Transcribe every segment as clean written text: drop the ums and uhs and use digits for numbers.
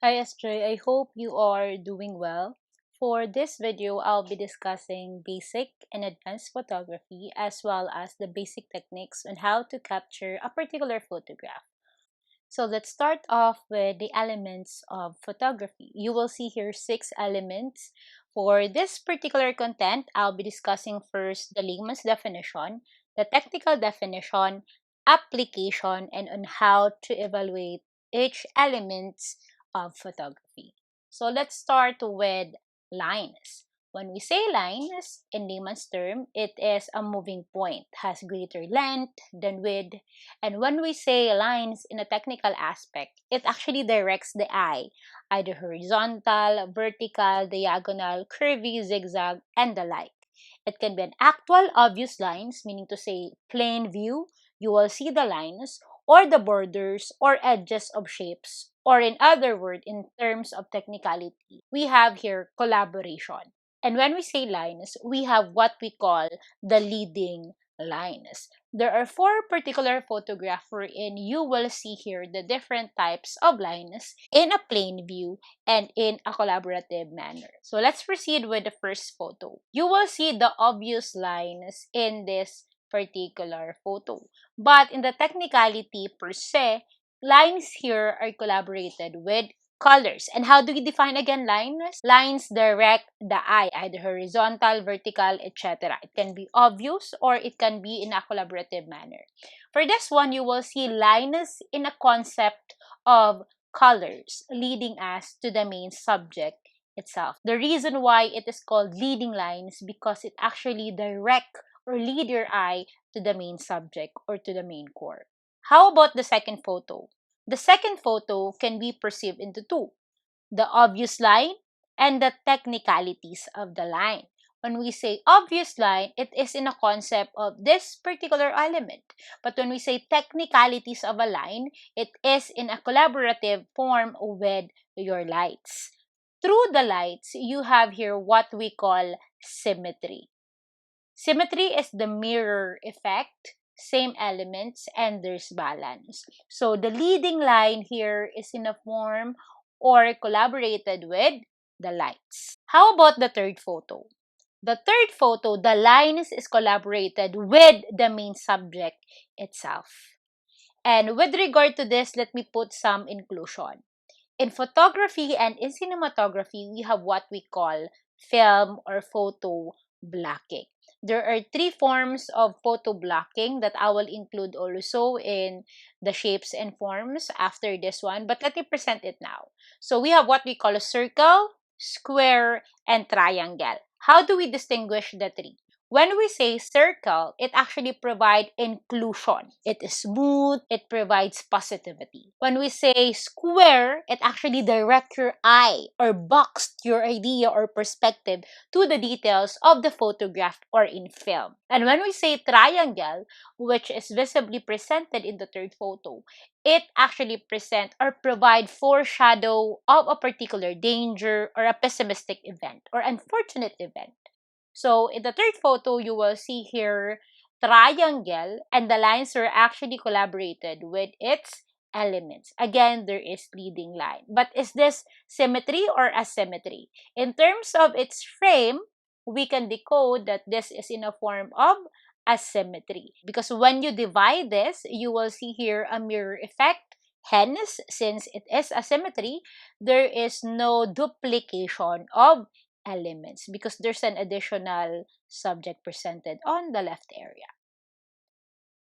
Hi SJ, I hope you are doing well. For this video, I'll be discussing basic and advanced photography as well as the basic techniques on how to capture a particular photograph. So let's start off with the elements of photography. You will see here 6 elements. For this particular content, I'll be discussing first the layman's definition, the technical definition, application, and on how to evaluate each elements of photography. So let's start with lines. When we say lines, in layman's term, it is a moving point, has greater length than width, and when we say lines in a technical aspect, it actually directs the eye, either horizontal, vertical, diagonal, curvy, zigzag, and the like. It can be an actual obvious lines, meaning to say plain view, you will see the lines, or the borders or edges of shapes, or in other words, in terms of technicality, we have here collaboration. And when we say lines, we have what we call the leading lines. There are 4 particular photographs wherein you will see here the different types of lines in a plain view and in a collaborative manner. So let's proceed with the first photo. You will see the obvious lines in this particular photo. But in the technicality per se, lines here are collaborated with colors. And how do we define again lines? Lines direct the eye, either horizontal, vertical, etc. It can be obvious or it can be in a collaborative manner. For this one, you will see lines in a concept of colors leading us to the main subject itself. The reason why it is called leading lines because it actually direct or lead your eye to the main subject or to the main core. How about the second photo? The second photo can be perceived into two, the obvious line and the technicalities of the line. When we say obvious line, it is in a concept of this particular element. But when we say technicalities of a line, it is in a collaborative form with your lights. Through the lights, you have here what we call symmetry. Symmetry is the mirror effect, same elements, and there's balance. So the leading line here is in a form or collaborated with the lights. How about the third photo? The third photo, the lines is collaborated with the main subject itself. And with regard to this, let me put some inclusion. In photography and in cinematography, we have what we call film or photo blocking. There are 3 forms of photo blocking that I will include also in the shapes and forms after this one, but let me present it now. So we have what we call a circle, square, and triangle. How do we distinguish the 3? When we say circle, it actually provides inclusion. It is smooth, it provides positivity. When we say square, it actually directs your eye or boxed your idea or perspective to the details of the photograph or in film. And when we say triangle, which is visibly presented in the third photo, it actually present or provide foreshadow of a particular danger or a pessimistic event or unfortunate event. So in the third photo, you will see here triangle and the lines are actually collaborated with its elements. Again, there is leading line. But is this symmetry or asymmetry? In terms of its frame, we can decode that this is in a form of asymmetry. Because when you divide this, you will see here a mirror effect. Hence, since it is asymmetry, there is no duplication of elements because there's an additional subject presented on the left area.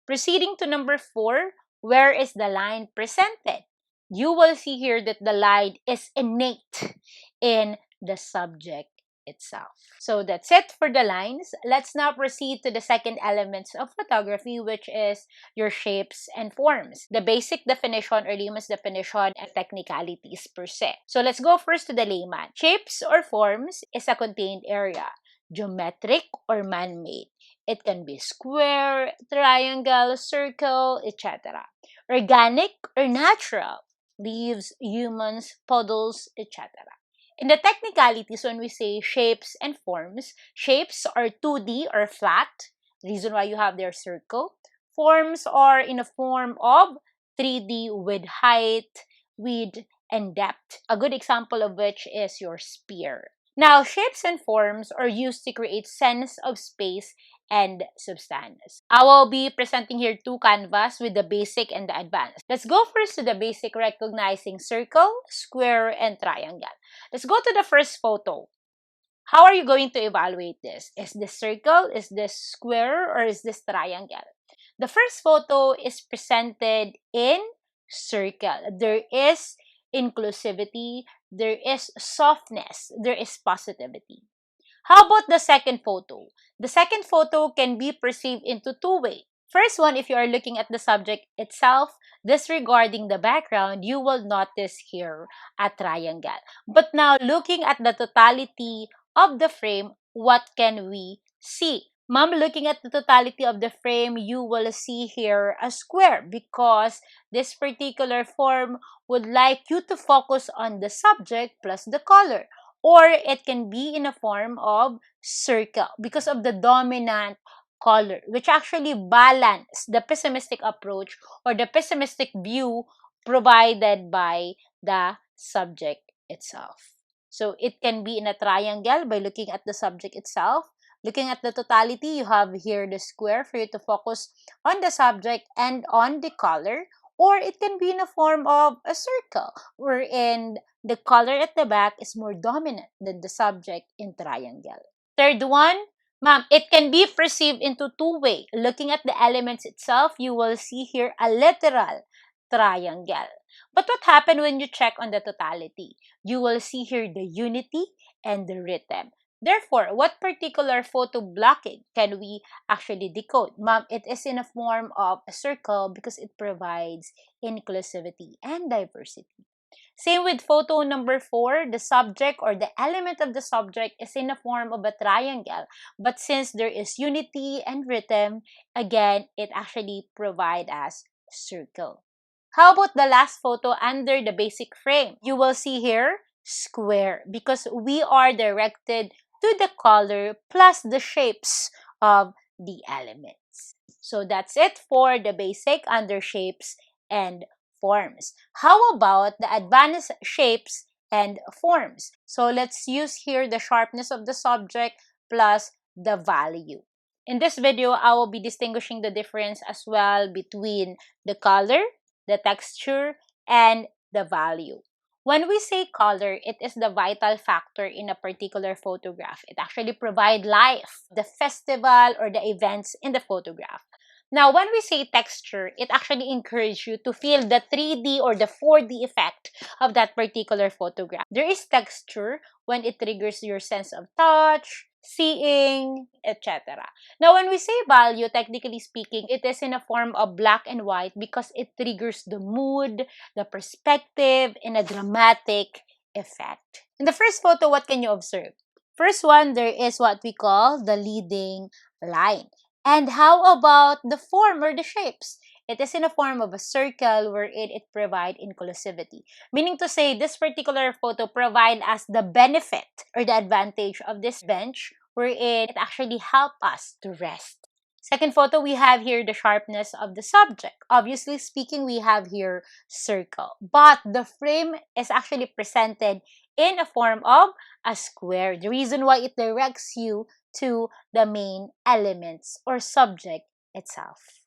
Proceeding to number 4, where is the line presented? You will see here that the line is innate in the subject itself. So that's it for the lines. Let's now proceed to the second elements of photography, which is your shapes and forms. The basic definition or layman's definition and technicalities per se. So let's go first to the layman. Shapes or forms is a contained area, geometric or man-made. It can be square, triangle, circle, etc. Organic or natural, leaves, humans, puddles, etc. In the technicalities, when we say shapes and forms, shapes are 2D or flat, reason why you have their circle. Forms are in a form of 3D with height, width, and depth, a good example of which is your sphere. Now, shapes and forms are used to create sense of space and substance. I will be presenting here two canvas with the basic and the advanced. Let's go first to the basic, recognizing circle, square, and triangle. Let's go to the first photo. How are you going to evaluate this? Is this circle, is this square, or is this triangle? The first photo is presented in circle. There is inclusivity, there is softness, there is positivity. How about the second photo? The second photo can be perceived into two ways. First one, if you are looking at the subject itself, disregarding the background, you will notice here a triangle. But now, looking at the totality of the frame, what can we see? Ma'am, looking at the totality of the frame, you will see here a square because this particular form would like you to focus on the subject plus the color. Or it can be in a form of circle because of the dominant color, which actually balance the pessimistic approach or the pessimistic view provided by the subject itself. So it can be in a triangle by looking at the subject itself. Looking at the totality, you have here the square for you to focus on the subject and on the color. Or it can be in a form of a circle, wherein the color at the back is more dominant than the subject in triangle. Third one, ma'am, it can be perceived into two ways. Looking at the elements itself, you will see here a literal triangle. But what happened when you check on the totality? You will see here the unity and the rhythm. Therefore, what particular photo blocking can we actually decode? Ma'am, it is in a form of a circle because it provides inclusivity and diversity. Same with photo number 4, the subject or the element of the subject is in a form of a triangle. But since there is unity and rhythm, again, it actually provides us circle. How about the last photo under the basic frame? You will see here square because we are directed to the color plus the shapes of the elements. So that's it for the basic under shapes and forms. How about the advanced shapes and forms? So let's use here the sharpness of the subject plus the value. In this video, I will be distinguishing the difference as well between the color, the texture, and the value. When we say color, it is the vital factor in a particular photograph. It actually provides life, the festival or the events in the photograph. Now, when we say texture, it actually encourages you to feel the 3D or the 4D effect of that particular photograph. There is texture when it triggers your sense of touch, seeing, etc. Now, when we say value, technically speaking, it is in a form of black and white because it triggers the mood, the perspective, and a dramatic effect. In the first photo, what can you observe? First one, there is what we call the leading line. And how about the form or the shapes? It is in a form of a circle wherein it provides inclusivity. Meaning to say, this particular photo provides us the benefit or the advantage of this bench wherein it actually helps us to rest. Second photo, we have here the sharpness of the subject. Obviously speaking, we have here circle. But the frame is actually presented in a form of a square. The reason why it directs you to the main elements or subject itself.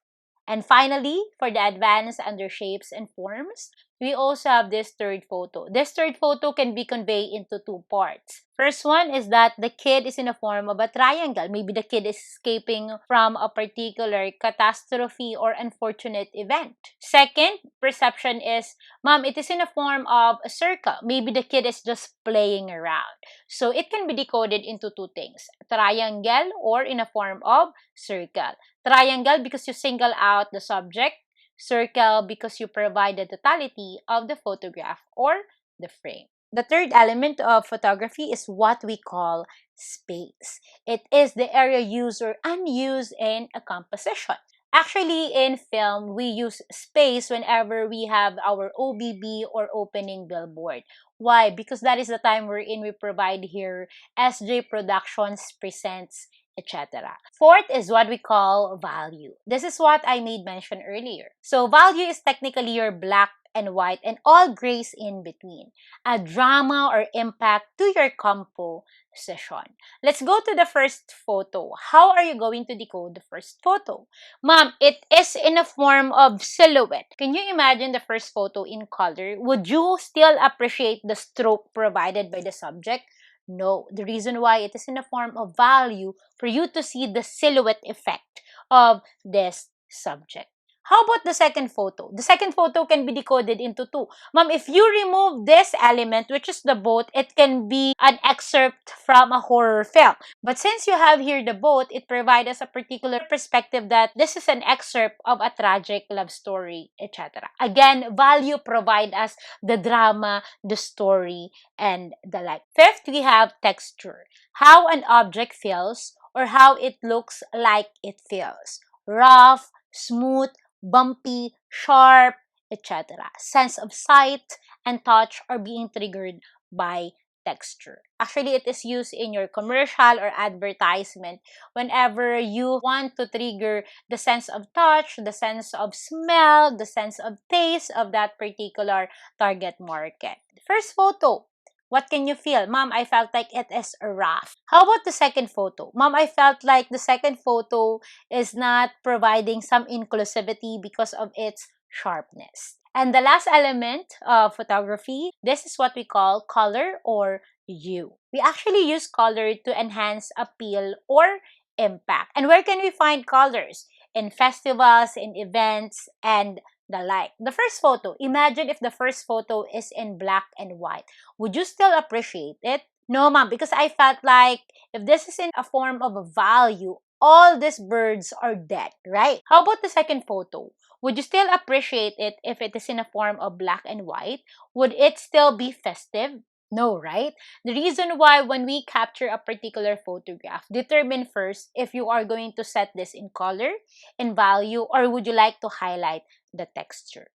And finally, for the advanced under shapes and forms, we also have this third photo. This third photo can be conveyed into two parts. First one is that the kid is in the form of a triangle. Maybe the kid is escaping from a particular catastrophe or unfortunate event. Second perception is, ma'am, it is in the form of a circle. Maybe the kid is just playing around. So it can be decoded into two things, triangle or in a form of circle. Triangle because you single out the subject, circle because you provide the totality of the photograph or the frame. The third element of photography is what we call space. It is the area used or unused in a composition. Actually, in film, we use space whenever we have our OBB or opening billboard. Why? Because that is the time wherein we provide here SJ Productions presents, etc. Fourth is what we call value. This is what I made mention earlier. So value is technically your black and white, and all grays in between. A drama or impact to your composition. Let's go to the first photo. How are you going to decode the first photo? Ma'am, it is in a form of silhouette. Can you imagine the first photo in color? Would you still appreciate the stroke provided by the subject? No. The reason why it is in a form of value for you to see the silhouette effect of this subject. How about the second photo? The second photo can be decoded into two. Ma'am, if you remove this element, which is the boat, it can be an excerpt from a horror film. But since you have here the boat, it provides us a particular perspective that this is an excerpt of a tragic love story, etc. Again, value provide us the drama, the story, and the like. Fifth, we have texture. How an object feels or how it looks like it feels. Rough, smooth, bumpy, sharp, etc. Sense of sight and touch are being triggered by texture. Actually, it is used in your commercial or advertisement whenever you want to trigger the sense of touch, the sense of smell, the sense of taste of that particular target market. First photo. What can you feel? Ma'am, I felt like it is rough. How about the second photo? Ma'am, I felt like the second photo is not providing some inclusivity because of its sharpness. And the last element of photography, this is what we call color or hue. We actually use color to enhance appeal or impact. And where can we find colors? In festivals, in events, and the like. The first photo, imagine if the first photo is in black and white. Would you still appreciate it? No, ma'am, because I felt like if this is in a form of a value, all these birds are dead, right? How about the second photo? Would you still appreciate it if it is in a form of black and white? Would it still be festive? No, right? The reason why when we capture a particular photograph, determine first if you are going to set this in color, in value, or would you like to highlight the texture.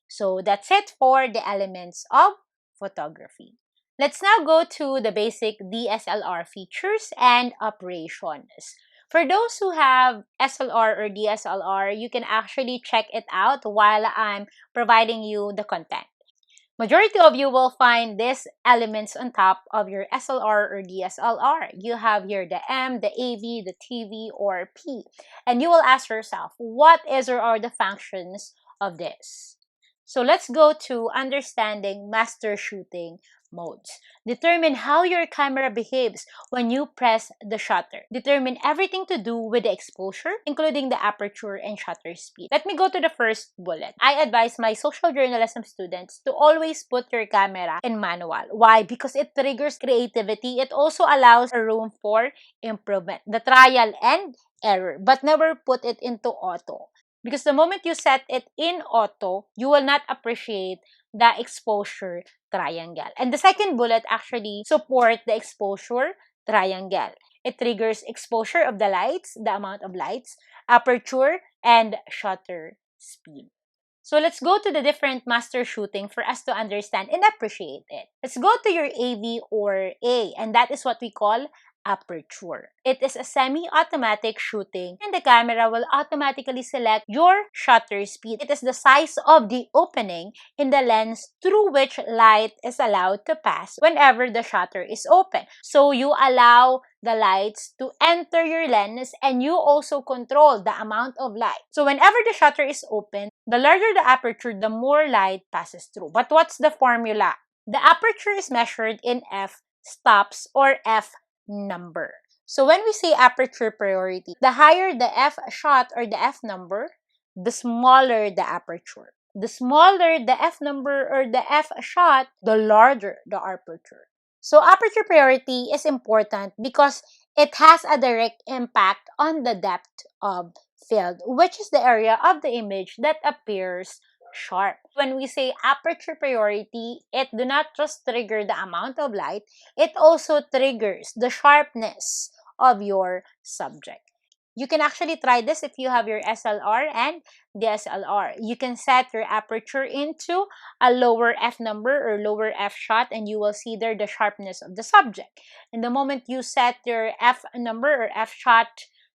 So that's it for the elements of photography. Let's now go to the basic DSLR features and operations. For those who have SLR or DSLR, you can actually check it out while I'm providing you the content. Majority of you will find these elements on top of your SLR or DSLR. You have here the M, the AV, the TV, or P. And you will ask yourself, what is or are the functions of this? So let's go to understanding master shooting modes. Determine how your camera behaves when you press the shutter. Determine everything to do with the exposure, including the aperture and shutter speed. Let me go to the first bullet. I advise my social journalism students to always put your camera in manual. Why? Because it triggers creativity. It also allows a room for improvement, the trial and error, but never put it into auto. Because the moment you set it in auto, you will not appreciate the exposure triangle. And the second bullet actually support the exposure triangle. It triggers exposure of the lights, the amount of lights, aperture, and shutter speed. So let's go to the different master shooting for us to understand and appreciate it. Let's go to your AV or A, and that is what we call aperture. It is a semi-automatic shooting and the camera will automatically select your shutter speed. It is the size of the opening in the lens through which light is allowed to pass whenever the shutter is open. So you allow the lights to enter your lens and you also control the amount of light. So whenever the shutter is open, the larger the aperture, the more light passes through. But what's the formula? The aperture is measured in f-stops or f number. So when we say aperture priority, the higher the f shot or the f number, the smaller the aperture. The smaller the f number or the f shot, the larger the aperture. So aperture priority is important because it has a direct impact on the depth of field, which is the area of the image that appears sharp. When we say aperture priority, it do not just trigger the amount of light, it also triggers the sharpness of your subject. You can actually try this if you have your SLR and DSLR. You can set your aperture into a lower f number or lower f shot and you will see there the sharpness of the subject. And the moment you set your f number or f shot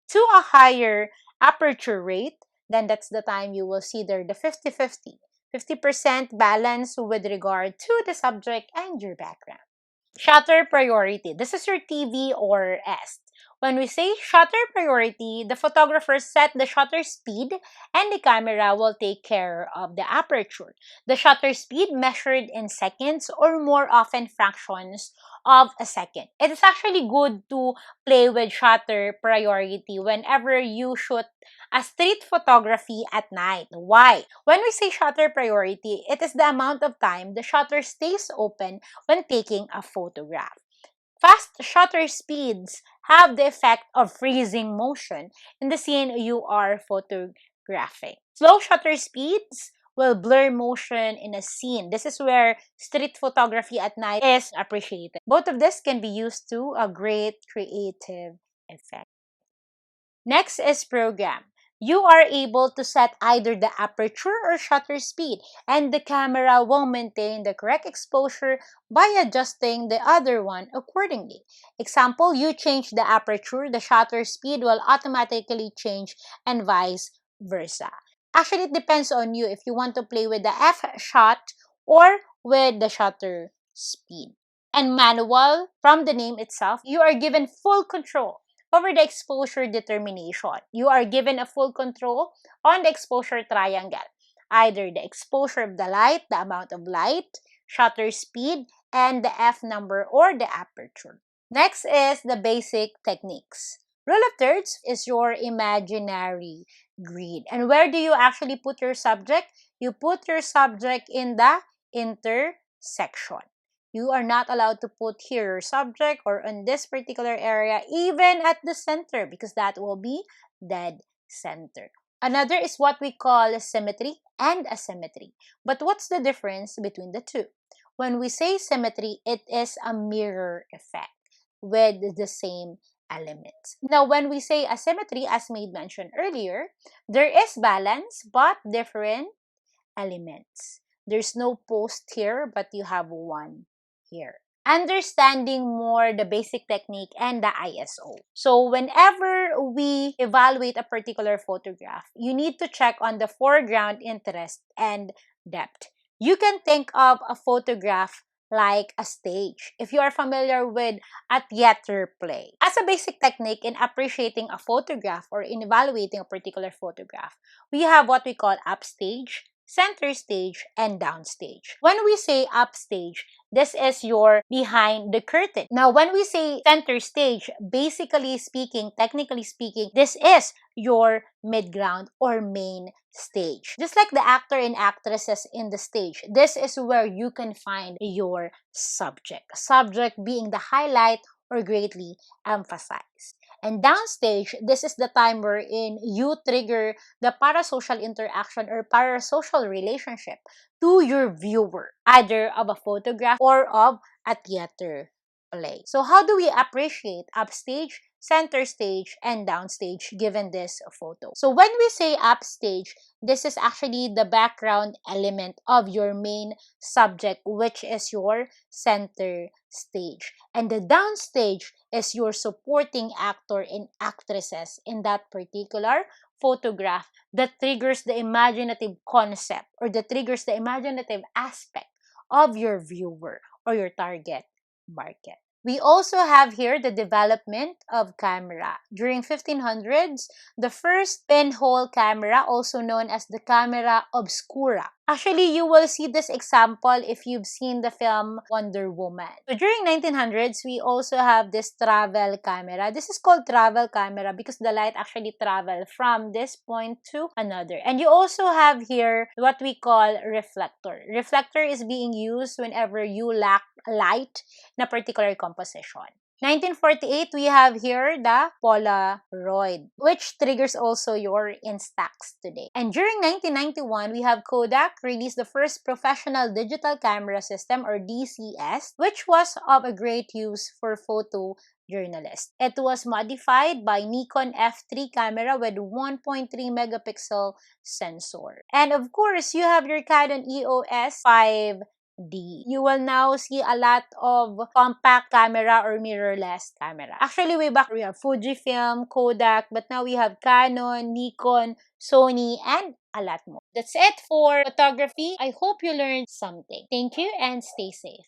to a higher aperture rate, then that's the time you will see there the 50-50. 50% balance with regard to the subject and your background. Shutter priority. This is your TV or S. When we say shutter priority, the photographer set the shutter speed and the camera will take care of the aperture. The shutter speed measured in seconds or more often fractions of a second. It is actually good to play with shutter priority whenever you shoot a street photography at night. Why? When we say shutter priority, it is the amount of time the shutter stays open when taking a photograph. Fast shutter speeds have the effect of freezing motion in the scene you are photographing. Slow shutter speeds will blur motion in a scene. This is where street photography at night is appreciated. Both of this can be used to a great creative effect. Next is program. You are able to set either the aperture or shutter speed, and the camera will maintain the correct exposure by adjusting the other one accordingly. Example, you change the aperture, the shutter speed will automatically change, and vice versa. Actually, it depends on you if you want to play with the f-shot or with the shutter speed. And manual, from the name itself, you are given full control over the exposure determination. You are given a full control on the exposure triangle, either the exposure of the light, the amount of light, shutter speed, and the f number or the aperture. Next is the basic techniques. Rule of thirds is your imaginary grid. And where do you actually put your subject? You put your subject in the intersection. You are not allowed to put here your subject or in this particular area, even at the center, because that will be dead center. Another is what we call symmetry and asymmetry. But what's the difference between the two? When we say symmetry, it is a mirror effect with the same elements. Now, when we say asymmetry, as made mentioned earlier, there is balance but different elements. There's no post here, but you have one here. Understanding more the basic technique and the ISO. So whenever we evaluate a particular photograph, you need to check on the foreground interest and depth. You can think of a photograph like a stage if you are familiar with a theater play. As a basic technique in appreciating a photograph or in evaluating a particular photograph, we have what we call upstage, center stage, and downstage. When we say upstage, this is your behind the curtain. Now, when we say center stage, basically speaking, technically speaking, this is your mid-ground or main stage. Just like the actor and actresses in the stage, this is where you can find your subject. Subject being the highlight or greatly emphasized. And downstage, this is the time wherein you trigger the parasocial interaction or parasocial relationship to your viewer, either of a photograph or of a theater play. So how do we appreciate upstage, center stage, and downstage given this photo? So when we say upstage, this is actually the background element of your main subject, which is your center stage. And the downstage is your supporting actor and actresses in that particular photograph that triggers the imaginative concept or that triggers the imaginative aspect of your viewer or your target market. We also have here the development of camera. During 1500s, the first pinhole camera, also known as the camera obscura. Actually, you will see this example if you've seen the film Wonder Woman. So during 1900s, we also have this travel camera. This is called travel camera because the light actually travel from this point to another. And you also have here what we call reflector. Reflector is being used whenever you lack light in a particular composition. 1948, we have here the Polaroid, which triggers also your Instax today. And during 1991, we have Kodak released the first professional digital camera system or DCS, which was of a great use for photojournalists. It was modified by Nikon F3 camera with 1.3 megapixel sensor. And of course, you have your Canon EOS 5D. You will now see a lot of compact camera or mirrorless camera. Actually, way back we have Fujifilm, Kodak, but now we have Canon, Nikon, Sony, and a lot more. That's it for photography. I hope you learned something. Thank you and stay safe.